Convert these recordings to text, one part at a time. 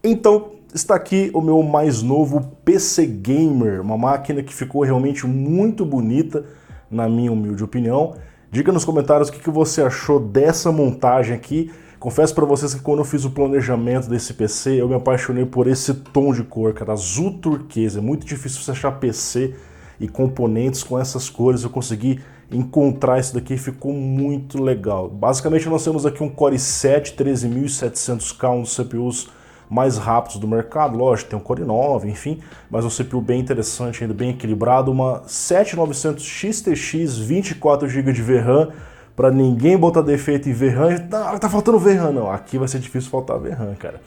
Então, está aqui o meu mais novo PC Gamer, uma máquina que ficou realmente muito bonita, na minha humilde opinião. Diga nos comentários o que você achou dessa montagem aqui. Confesso para vocês que quando eu fiz o planejamento desse PC, eu me apaixonei por esse tom de cor, cara, azul turquesa. É muito difícil você achar PC e componentes com essas cores. Eu consegui encontrar isso daqui e ficou muito legal. Basicamente nós temos aqui um Core i7 13700K, um dos CPUs mais rápidos do mercado, lógico, tem um Core i9, enfim, mas um CPU bem interessante, ainda bem equilibrado, uma 7900 XTX, 24 GB de VRAM, para ninguém botar defeito em VRAM, tá faltando VRAM, não, aqui vai ser difícil faltar VRAM, cara.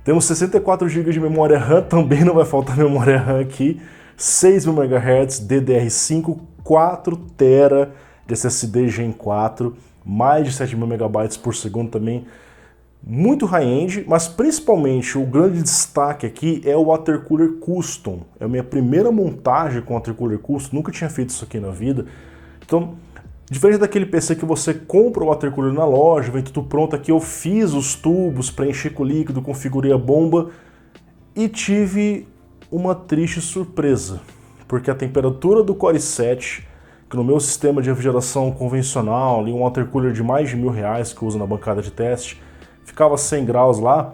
Temos 64 GB de memória RAM, também não vai faltar memória RAM aqui, 6.000 MHz, DDR5, 4 TB de SSD Gen 4, mais de 7.000 MB por segundo também, muito high-end, mas principalmente o grande destaque aqui é o Water Cooler Custom. É a minha primeira montagem com Water Cooler Custom, nunca tinha feito isso aqui na vida. Então, diferente daquele PC que você compra o Water Cooler na loja, vem tudo pronto, aqui eu fiz os tubos, preenchi com líquido, configurei a bomba e tive uma triste surpresa, porque a temperatura do Core i7, que no meu sistema de refrigeração convencional, ali um Water Cooler de mais de R$1.000 que eu uso na bancada de teste, ficava 100 graus lá.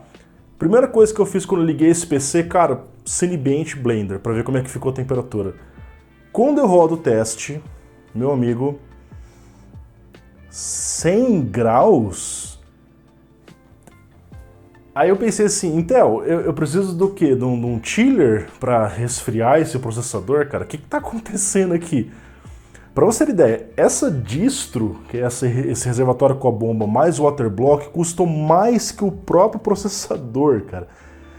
Primeira coisa que eu fiz quando eu liguei esse PC, cara, Cinebench Blender, para ver como é que ficou a temperatura. Quando eu rodo o teste, meu amigo, 100 graus? Aí eu pensei assim, Intel, eu preciso do quê? De um chiller para resfriar esse processador, cara? O que tá acontecendo aqui? Para você ter ideia, essa distro, que é esse reservatório com a bomba, mais o waterblock, custou mais que o próprio processador, cara.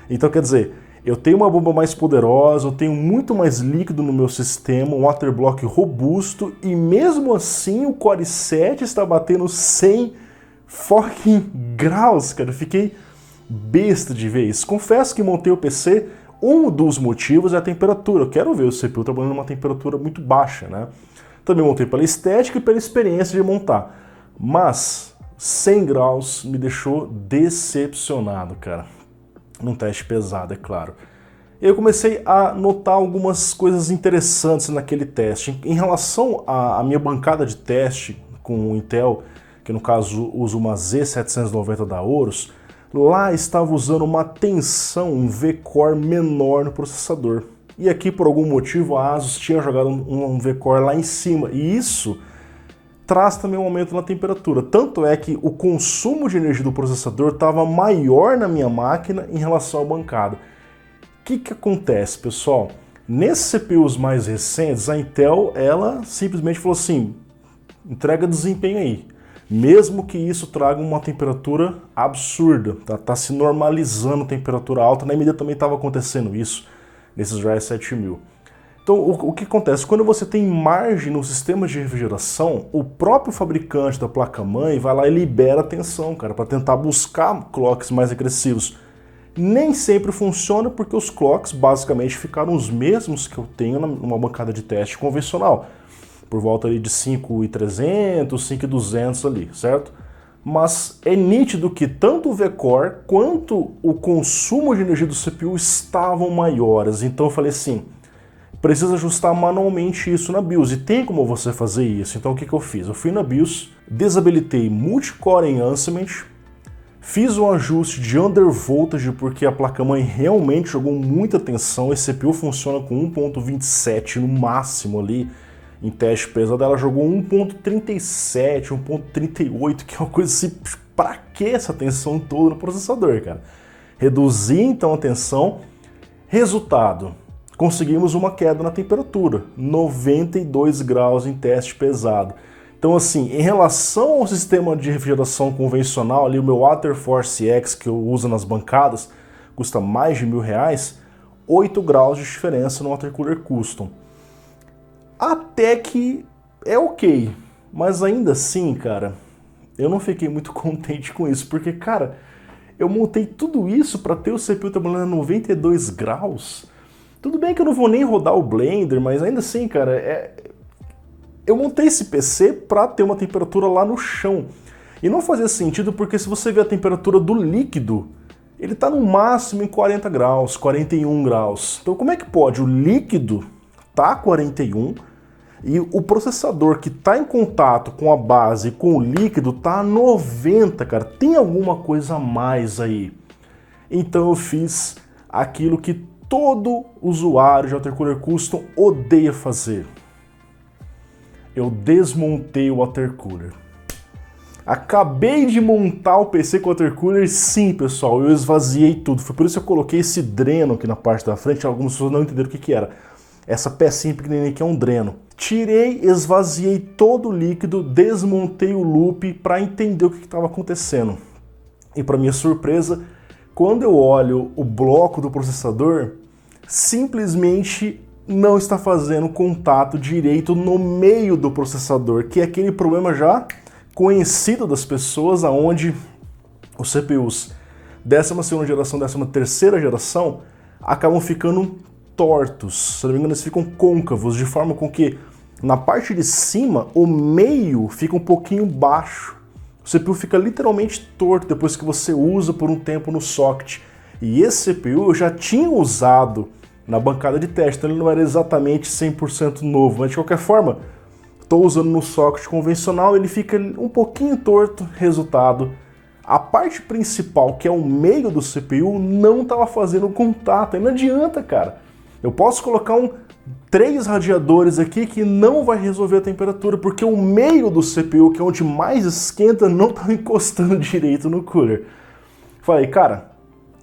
Então quer dizer, eu tenho uma bomba mais poderosa, eu tenho muito mais líquido no meu sistema, um waterblock robusto, e mesmo assim o Core i7 está batendo 100 fucking graus, cara. Eu fiquei besta de ver isso. Confesso que montei o PC, um dos motivos é a temperatura. Eu quero ver o CPU trabalhando numa temperatura muito baixa, né? Também montei pela estética e pela experiência de montar. Mas 100 graus me deixou decepcionado, cara. Num teste pesado, é claro. Eu comecei a notar algumas coisas interessantes naquele teste. Em relação à minha bancada de teste com o Intel, que no caso uso uma Z790 da Aorus, lá estava usando uma tensão, um V-Core menor no processador. E aqui, por algum motivo, a ASUS tinha jogado um V-Core lá em cima. E isso traz também um aumento na temperatura. Tanto é que o consumo de energia do processador estava maior na minha máquina em relação à bancada. O que acontece, pessoal? Nesses CPUs mais recentes, a Intel, ela simplesmente falou assim, entrega desempenho aí. Mesmo que isso traga uma temperatura absurda. Tá se normalizando a temperatura alta. Na NVIDIA também estava acontecendo isso. Nesses Ryzen 7000. Então, o que acontece? Quando você tem margem no sistema de refrigeração, o próprio fabricante da placa-mãe vai lá e libera a tensão, cara, para tentar buscar clocks mais agressivos. Nem sempre funciona porque os clocks basicamente ficaram os mesmos que eu tenho numa bancada de teste convencional, por volta ali de 5.300, 5.200 ali, certo? Mas é nítido que tanto o V-Core quanto o consumo de energia do CPU estavam maiores. Então eu falei assim, precisa ajustar manualmente isso na BIOS. E tem como você fazer isso. Então o que eu fiz? Eu fui na BIOS, desabilitei Multicore Enhancement, fiz um ajuste de undervoltage porque a placa-mãe realmente jogou muita tensão. Esse CPU funciona com 1.27 no máximo ali. Em teste pesado, ela jogou 1.37, 1.38, que é uma coisa assim, pra que essa tensão toda no processador, cara? Reduzi então a tensão, resultado, conseguimos uma queda na temperatura, 92 graus em teste pesado. Então assim, em relação ao sistema de refrigeração convencional, ali o meu WaterForce X que eu uso nas bancadas, custa mais de R$1.000, 8 graus de diferença no Water Cooler Custom. Até que é ok, mas ainda assim, cara, eu não fiquei muito contente com isso, porque, cara, eu montei tudo isso para ter o CPU trabalhando a 92 graus. Tudo bem que eu não vou nem rodar o Blender, mas ainda assim, cara, eu montei esse PC para ter uma temperatura lá no chão. E não fazia sentido porque se você vê a temperatura do líquido, ele está no máximo em 40 graus, 41 graus. Então como é que pode? O líquido tá 41 e o processador que está em contato com a base, com o líquido, tá a 90, cara. Tem alguma coisa a mais aí. Então eu fiz aquilo que todo usuário de Water Cooler Custom odeia fazer. Eu desmontei o Water Cooler. Acabei de montar o PC com o Water Cooler, sim, pessoal, eu esvaziei tudo. Foi por isso que eu coloquei esse dreno aqui na parte da frente. Algumas pessoas não entenderam o que era. Essa pecinha pequenininha aqui é um dreno. Tirei, esvaziei todo o líquido, desmontei o loop para entender o que estava acontecendo. E para minha surpresa, quando eu olho o bloco do processador, simplesmente não está fazendo contato direito no meio do processador, que é aquele problema já conhecido das pessoas, aonde os CPUs 12ª geração, 13ª geração acabam ficando tortos. Se não me engano, eles ficam côncavos, de forma com que na parte de cima o meio fica um pouquinho baixo. O CPU fica literalmente torto depois que você usa por um tempo no socket. E esse CPU eu já tinha usado na bancada de teste, então ele não era exatamente 100% novo, mas de qualquer forma, estou usando no socket convencional, ele fica um pouquinho torto. Resultado, a parte principal, que é o meio do CPU, não estava fazendo contato. Aí não adianta, cara. Eu posso colocar 3 radiadores aqui que não vai resolver a temperatura, porque o meio do CPU, que é onde mais esquenta, não está encostando direito no cooler. Falei, cara,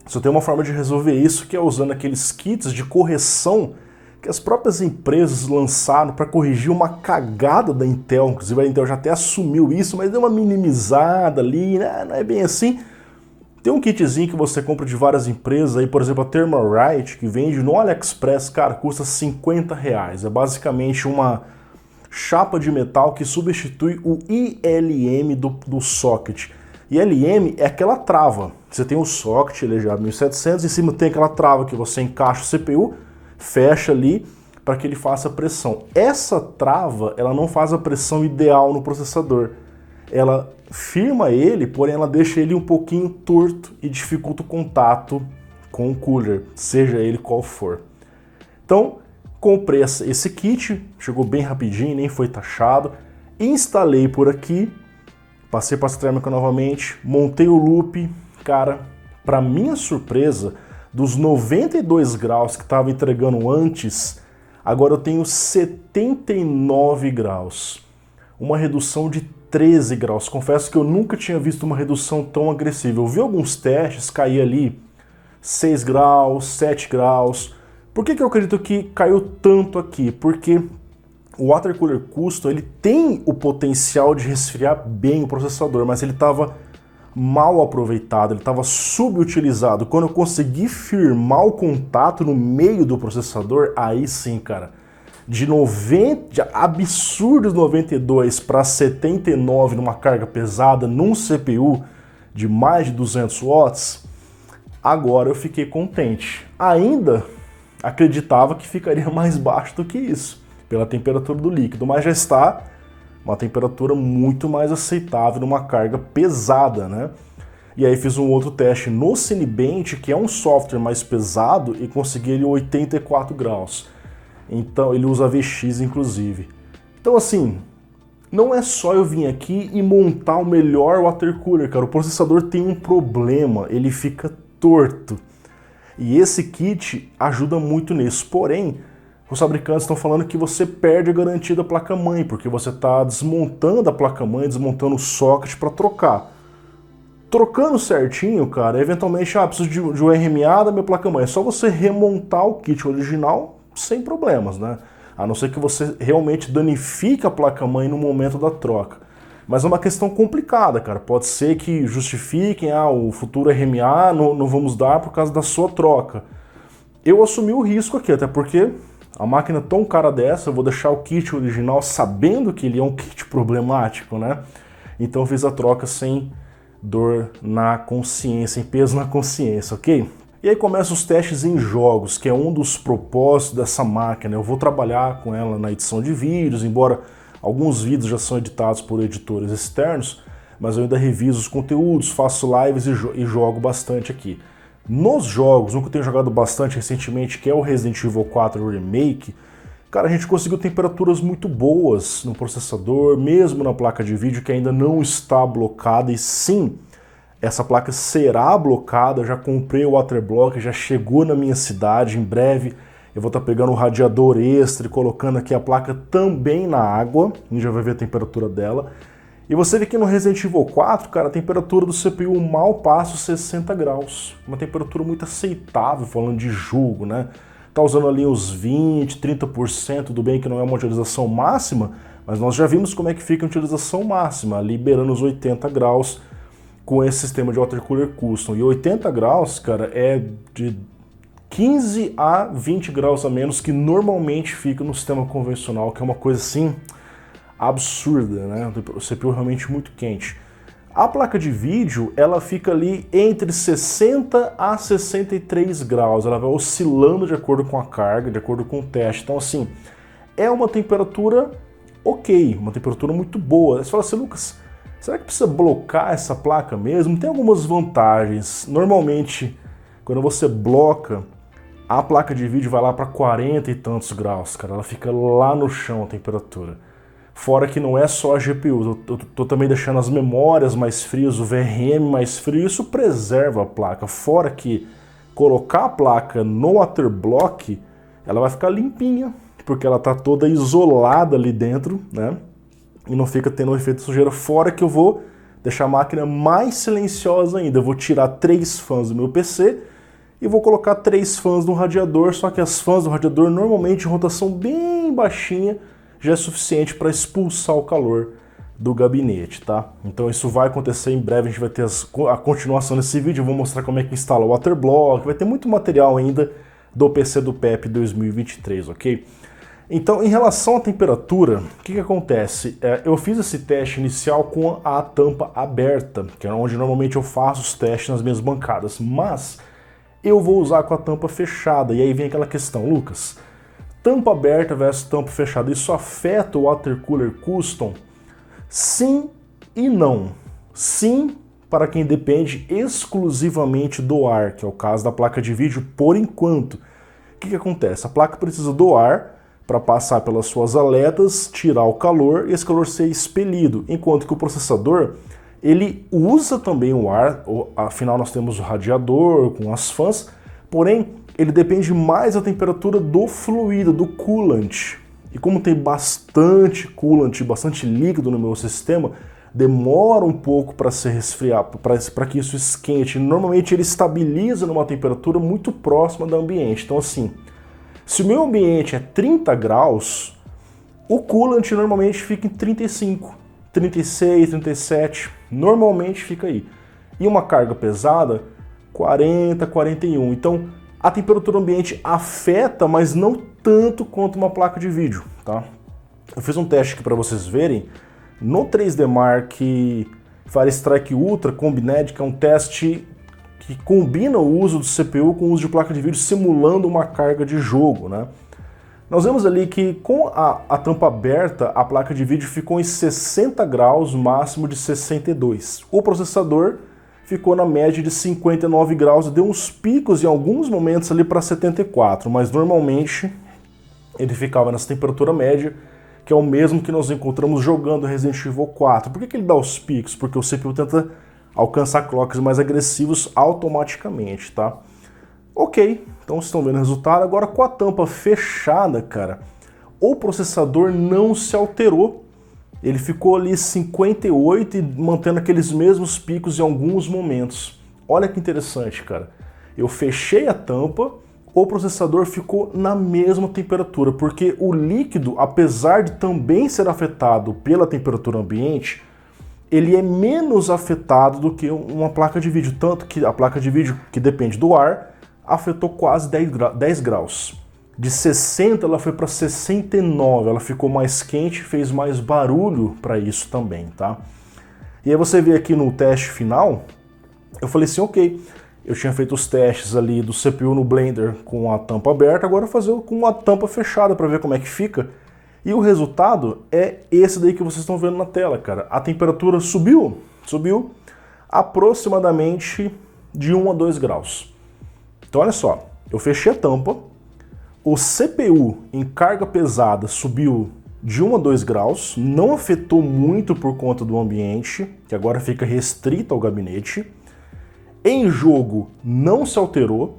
só tem uma forma de resolver isso, que é usando aqueles kits de correção que as próprias empresas lançaram para corrigir uma cagada da Intel. Inclusive a Intel já até assumiu isso, mas deu uma minimizada ali, né? Não é bem assim. Tem um kitzinho que você compra de várias empresas, aí, por exemplo a Thermalright, que vende no AliExpress, cara, custa R$50. É basicamente uma chapa de metal que substitui o ILM do socket. ILM é aquela trava. Você tem o socket, ele é já 1700, em cima tem aquela trava que você encaixa o CPU, fecha ali para que ele faça pressão. Essa trava, ela não faz a pressão ideal no processador. Ela firma ele, porém ela deixa ele um pouquinho torto e dificulta o contato com o cooler, seja ele qual for. Então, comprei esse kit, chegou bem rapidinho, nem foi taxado, instalei por aqui, passei para a térmica novamente, montei o loop, cara, para minha surpresa, dos 92 graus que estava entregando antes, agora eu tenho 79 graus. Uma redução de 13 graus. Confesso que eu nunca tinha visto uma redução tão agressiva. Eu vi alguns testes cair ali 6 graus, 7 graus. Por que eu acredito que caiu tanto aqui? Porque o Water Cooler Custom ele tem o potencial de resfriar bem o processador, mas ele estava mal aproveitado, ele estava subutilizado. Quando eu consegui firmar o contato no meio do processador, aí sim, cara, de absurdos 92 para 79 numa carga pesada, num CPU de mais de 200 watts, agora eu fiquei contente. Ainda acreditava que ficaria mais baixo do que isso, pela temperatura do líquido, mas já está uma temperatura muito mais aceitável numa carga pesada, né? E aí fiz um outro teste no Cinebench, que é um software mais pesado, e consegui ele 84 graus. Então ele usa VX inclusive. Então assim, não é só eu vir aqui e montar o melhor water cooler, cara. O processador tem um problema, ele fica torto. E esse kit ajuda muito nisso. Porém, os fabricantes estão falando que você perde a garantia da placa-mãe, porque você está desmontando a placa-mãe, desmontando o socket para trocar. Trocando certinho, cara, eventualmente, preciso de um RMA da minha placa-mãe. É só você remontar o kit original sem problemas, né? A não ser que você realmente danifique a placa-mãe no momento da troca. Mas é uma questão complicada, cara. Pode ser que justifiquem, o futuro RMA não vamos dar por causa da sua troca. Eu assumi o risco aqui, até porque a máquina tão cara dessa, eu vou deixar o kit original sabendo que ele é um kit problemático, né? Então eu fiz a troca sem dor na consciência, sem peso na consciência, ok? E aí começam os testes em jogos, que é um dos propósitos dessa máquina. Eu vou trabalhar com ela na edição de vídeos, embora alguns vídeos já são editados por editores externos, mas eu ainda reviso os conteúdos, faço lives e jogo bastante aqui. Nos jogos, um que eu tenho jogado bastante recentemente, que é o Resident Evil 4 Remake, cara, a gente conseguiu temperaturas muito boas no processador, mesmo na placa de vídeo que ainda não está blocada, e sim, essa placa será blocada, já comprei o Waterblock, já chegou na minha cidade, em breve eu vou estar pegando um radiador extra e colocando aqui a placa também na água, a gente já vai ver a temperatura dela. E você vê que no Resident Evil 4, cara, a temperatura do CPU mal passa os 60 graus, uma temperatura muito aceitável, falando de jogo, né? Tá usando ali uns 20, 30%, tudo bem que não é uma utilização máxima, mas nós já vimos como é que fica a utilização máxima, liberando os 80 graus com esse sistema de Water Cooler Custom. E 80 graus, cara, é de 15 a 20 graus a menos que normalmente fica no sistema convencional, que é uma coisa assim absurda, né? O CPU é realmente muito quente. A placa de vídeo, ela fica ali entre 60 a 63 graus, ela vai oscilando de acordo com a carga, de acordo com o teste. Então assim, é uma temperatura ok, uma temperatura muito boa. Você fala assim, Lucas, será que precisa blocar essa placa mesmo? Tem algumas vantagens. Normalmente, quando você bloca, a placa de vídeo vai lá para 40 e tantos graus, cara. Ela fica lá no chão a temperatura. Fora que não é só a GPU, eu tô também deixando as memórias mais frias, o VRM mais frio, isso preserva a placa. Fora que colocar a placa no Waterblock, ela vai ficar limpinha, porque ela tá toda isolada ali dentro, né? E não fica tendo um efeito de sujeira. Fora que eu vou deixar a máquina mais silenciosa ainda. Eu vou tirar 3 fãs do meu PC e vou colocar 3 fãs no radiador, só que as fãs do radiador normalmente em rotação bem baixinha já é suficiente para expulsar o calor do gabinete, tá? Então isso vai acontecer em breve, a gente vai ter a continuação desse vídeo, eu vou mostrar como é que instala o Waterblock, vai ter muito material ainda do PC do PEP 2023, ok? Então, em relação à temperatura, o que acontece? Eu fiz esse teste inicial com a tampa aberta, que é onde normalmente eu faço os testes nas minhas bancadas, mas eu vou usar com a tampa fechada, e aí vem aquela questão, Lucas, tampa aberta versus tampa fechada, isso afeta o Water Cooler Custom? Sim e não. Sim, para quem depende exclusivamente do ar, que é o caso da placa de vídeo por enquanto. O que acontece? A placa precisa do ar para passar pelas suas aletas, tirar o calor e esse calor ser expelido, enquanto que o processador ele usa também o ar, afinal nós temos o radiador com as fãs, porém ele depende mais da temperatura do fluido, do coolant. E como tem bastante coolant, bastante líquido no meu sistema, demora um pouco para se resfriar, para que isso esquente. Normalmente ele estabiliza numa temperatura muito próxima do ambiente. Então assim, se o meu ambiente é 30 graus, o coolant normalmente fica em 35, 36, 37, normalmente fica aí. E uma carga pesada, 40, 41. Então, a temperatura ambiente afeta, mas não tanto quanto uma placa de vídeo, tá? Eu fiz um teste aqui para vocês verem. No 3D Mark Fire Strike Ultra Combined, que é um teste que combina o uso do CPU com o uso de placa de vídeo simulando uma carga de jogo, né? Nós vemos ali que com a tampa aberta, a placa de vídeo ficou em 60 graus, máximo de 62. O processador ficou na média de 59 graus, deu uns picos em alguns momentos ali para 74, mas normalmente ele ficava nessa temperatura média, que é o mesmo que nós encontramos jogando Resident Evil 4. Por que ele dá os picos? Porque o CPU tenta alcançar clocks mais agressivos automaticamente, tá? Ok, então vocês estão vendo o resultado. Agora com a tampa fechada, cara, o processador não se alterou. Ele ficou ali 58 e mantendo aqueles mesmos picos em alguns momentos. Olha que interessante, cara. Eu fechei a tampa, o processador ficou na mesma temperatura, porque o líquido, apesar de também ser afetado pela temperatura ambiente, ele é menos afetado do que uma placa de vídeo, tanto que a placa de vídeo, que depende do ar, afetou quase 10 graus. De 60 ela foi para 69, ela ficou mais quente, fez mais barulho para isso também, tá? E aí você vê aqui no teste final, eu falei assim, ok, eu tinha feito os testes ali do CPU no Blender com a tampa aberta, agora eu vou fazer com a tampa fechada para ver como é que fica. E o resultado é esse daí que vocês estão vendo na tela, cara. A temperatura subiu aproximadamente de 1 a 2 graus. Então olha só, eu fechei a tampa, o CPU em carga pesada subiu de 1 a 2 graus, não afetou muito por conta do ambiente, que agora fica restrito ao gabinete. Em jogo não se alterou,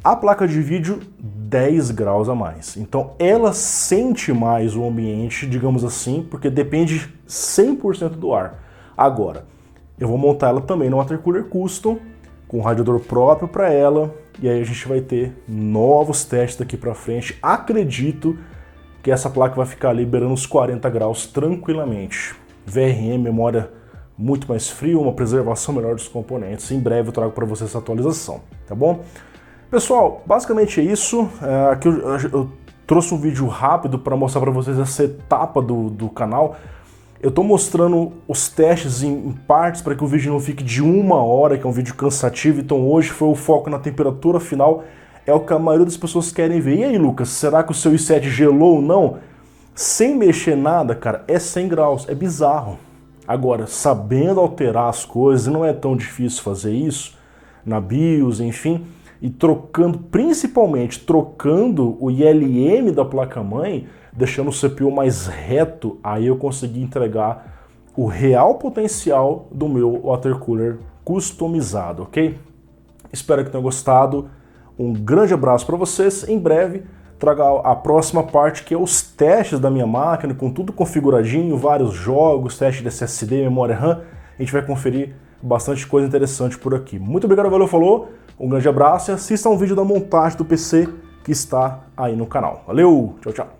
a placa de vídeo 10 graus a mais. Então ela sente mais o ambiente, digamos assim, porque depende 100% do ar. Agora, eu vou montar ela também no Watercooler Custom, com um radiador próprio para ela, e aí a gente vai ter novos testes daqui para frente. Acredito que essa placa vai ficar liberando os 40 graus tranquilamente. VRM, memória muito mais frio, uma preservação melhor dos componentes. Em breve eu trago para vocês essa atualização, tá bom? Pessoal, basicamente é isso. Aqui eu trouxe um vídeo rápido para mostrar para vocês essa etapa do canal. Eu estou mostrando os testes em partes para que o vídeo não fique de 1 hora, que é um vídeo cansativo. Então hoje foi o foco na temperatura final, é o que a maioria das pessoas querem ver. E aí, Lucas, será que o seu i7 gelou ou não? Sem mexer nada, cara, é 100 graus, é bizarro. Agora, sabendo alterar as coisas, não é tão difícil fazer isso, na BIOS, enfim, e principalmente trocando o ILM da placa-mãe, deixando o CPU mais reto, aí eu consegui entregar o real potencial do meu watercooler customizado, ok? Espero que tenham gostado, um grande abraço para vocês, em breve trago a próxima parte, que é os testes da minha máquina, com tudo configuradinho, vários jogos, teste de SSD, memória RAM, a gente vai conferir bastante coisa interessante por aqui. Muito obrigado, valeu, falou, um grande abraço e assista um vídeo da montagem do PC que está aí no canal. Valeu, tchau, tchau.